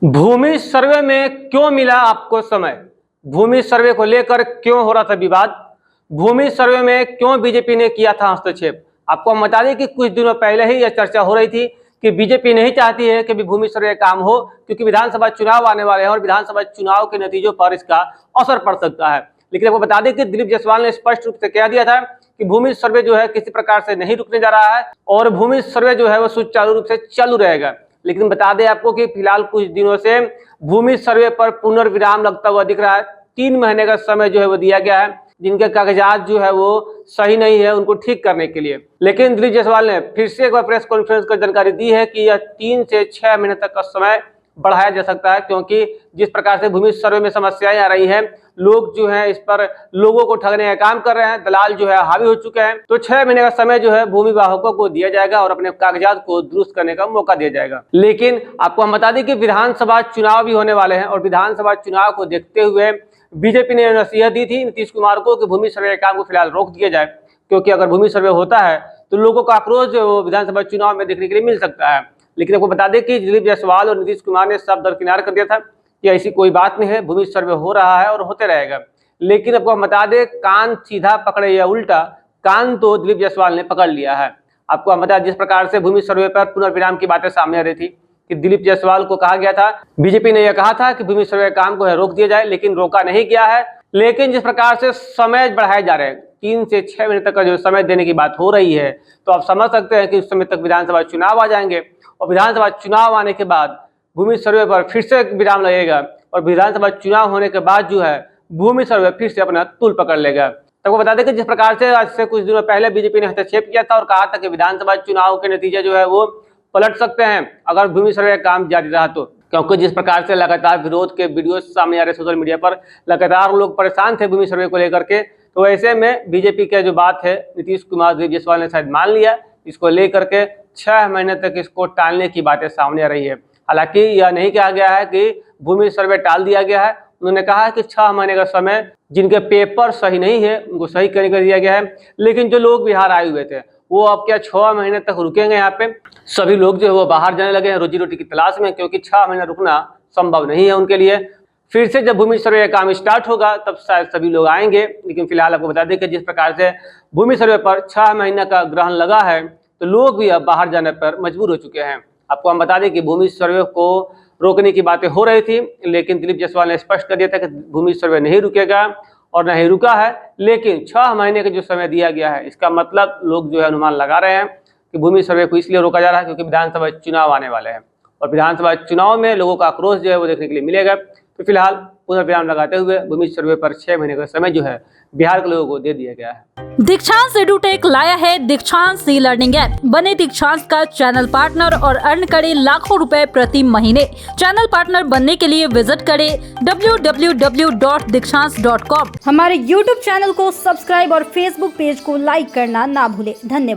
भूमि सर्वे में क्यों मिला आपको समय? भूमि सर्वे को लेकर क्यों हो रहा था विवाद? भूमि सर्वे में क्यों बीजेपी ने किया था हस्तक्षेप? आपको हम बता दें कि कुछ दिनों पहले ही यह चर्चा हो रही थी कि बीजेपी नहीं चाहती है कि भूमि सर्वे काम हो, क्योंकि विधानसभा चुनाव आने वाले हैं और विधानसभा चुनाव के नतीजों पर इसका असर पड़ सकता है। लेकिन आपको बता दें कि दिलीप जायसवाल ने स्पष्ट रूप से कह दिया था कि भूमि सर्वे जो है किसी प्रकार से नहीं रुकने जा रहा है और भूमि सर्वे जो है वो सुचारू रूप से चालू रहेगा। लेकिन बता दें आपको कि फिलहाल कुछ दिनों से भूमि सर्वे पर पुनर्विराम लगता हुआ दिख रहा है। 3 महीने का समय जो है वो दिया गया है, जिनके कागजात जो है वो सही नहीं है उनको ठीक करने के लिए। लेकिन दिलीप जायसवाल ने फिर से एक बार प्रेस कॉन्फ्रेंस कर जानकारी दी है कि यह 3 से 6 महीने तक का समय बढ़ाया जा सकता है, क्योंकि जिस प्रकार से भूमि सर्वे में समस्याएं आ रही हैं, लोग जो है इस पर लोगों को ठगने का काम कर रहे हैं, दलाल जो है हावी हो चुके हैं। तो 6 महीने का समय जो है भूमि वाहकों को दिया जाएगा और अपने कागजात को दुरुस्त करने का मौका दिया जाएगा। लेकिन आपको हम बता दें कि विधानसभा चुनाव भी होने वाले हैं और विधानसभा चुनाव को देखते हुए बीजेपी ने नसीहत दी थी नीतीश कुमार को कि भूमि सर्वे काम को फिलहाल रोक दिया जाए, क्योंकि अगर भूमि सर्वे होता है तो लोगों का आक्रोश जो है वो विधानसभा चुनाव में देखने के लिए मिल सकता है। लेकिन आपको बता दें कि दिलीप जायसवाल और नीतीश कुमार ने सब दरकिनार कर दिया था कि ऐसी कोई बात नहीं है, भूमि सर्वे हो रहा है और होते रहेगा। लेकिन आपको हम बता दें, कान सीधा पकड़े या उल्टा, कान तो दिलीप जायसवाल ने पकड़ लिया है। आपको हम बता, जिस प्रकार से भूमि सर्वे पर पुनर्विराम की बातें सामने आ रही थी कि दिलीप जायसवाल को कहा गया था, बीजेपी ने यह कहा था कि भूमि सर्वे काम को है रोक दिया जाए, लेकिन रोका नहीं गया है। लेकिन जिस प्रकार से समय बढ़ाए जा रहे हैं, 3 से 6 महीने तक का जो समय देने की बात हो रही है, तो आप समझ सकते हैं कि उस समय तक विधानसभा चुनाव आ जाएंगे और विधानसभा चुनाव आने के बाद भूमि सर्वे पर फिर से विराम लगेगा और विधानसभा चुनाव होने के बाद जो है भूमि सर्वे फिर से अपना तूल पकड़ लेगा। तो वो बता दें कि जिस प्रकार से आज से कुछ दिनों पहले बीजेपी ने हस्तक्षेप किया था और कहा था कि विधानसभा चुनाव के नतीजे जो है वो पलट सकते हैं अगर भूमि सर्वे काम जारी रहा तो, क्योंकि जिस प्रकार से लगातार विरोध के वीडियो सामने आ रहे सोशल मीडिया पर, लगातार लोग परेशान थे भूमि सर्वे को लेकर के। तो ऐसे में बीजेपी का जो बात है नीतीश कुमार दिलीप जायसवाल ने शायद मान लिया, इसको लेकर के 6 महीने तक इसको टालने की बातें सामने आ रही है। हालांकि यह नहीं कहा गया है कि भूमि सर्वे टाल दिया गया है, उन्होंने कहा है कि 6 महीने का समय जिनके पेपर सही नहीं है उनको सही करने का दिया गया है। लेकिन जो लोग बिहार आए हुए थे वो अब क्या 6 महीने तक रुकेंगे? यहाँ पे सभी लोग जो है वो बाहर जाने लगे हैं रोजी रोटी की तलाश में, क्योंकि 6 महीना रुकना संभव नहीं है उनके लिए। फिर से जब भूमि सर्वे का काम स्टार्ट होगा तब शायद सभी लोग आएंगे। लेकिन फिलहाल आपको बता दें कि जिस प्रकार से भूमि सर्वे पर 6 महीने का ग्रहण लगा है तो लोग भी अब बाहर जाने पर मजबूर हो चुके हैं। आपको हम बता दें कि भूमि सर्वे को रोकने की बातें हो रही थी, लेकिन दिलीप जायसवाल ने स्पष्ट कर दिया था कि भूमि सर्वे नहीं रुकेगा और नहीं रुका है। लेकिन 6 महीने का जो समय दिया गया है, इसका मतलब लोग जो है अनुमान लगा रहे हैं कि भूमि सर्वे को इसलिए रोका जा रहा है क्योंकि विधानसभा चुनाव आने वाले हैं और विधानसभा चुनाव में लोगों का आक्रोश जो है वो देखने के लिए मिलेगा। तो फिलहाल पुनर्विराम लगाते हुए भूमि सर्वे पर 6 महीने का समय जो है बिहार के लोगों को दे दिया गया है। दीक्षांत एडुटेक लाया है दीक्षांत सी लर्निंग ऐप। बने दीक्षांत का चैनल पार्टनर और अर्न करें लाखों रुपए प्रति महीने। चैनल पार्टनर बनने के लिए विजिट करें www.dikshans.com। हमारे YouTube चैनल को सब्सक्राइब और Facebook पेज को लाइक करना ना भूले। धन्यवाद।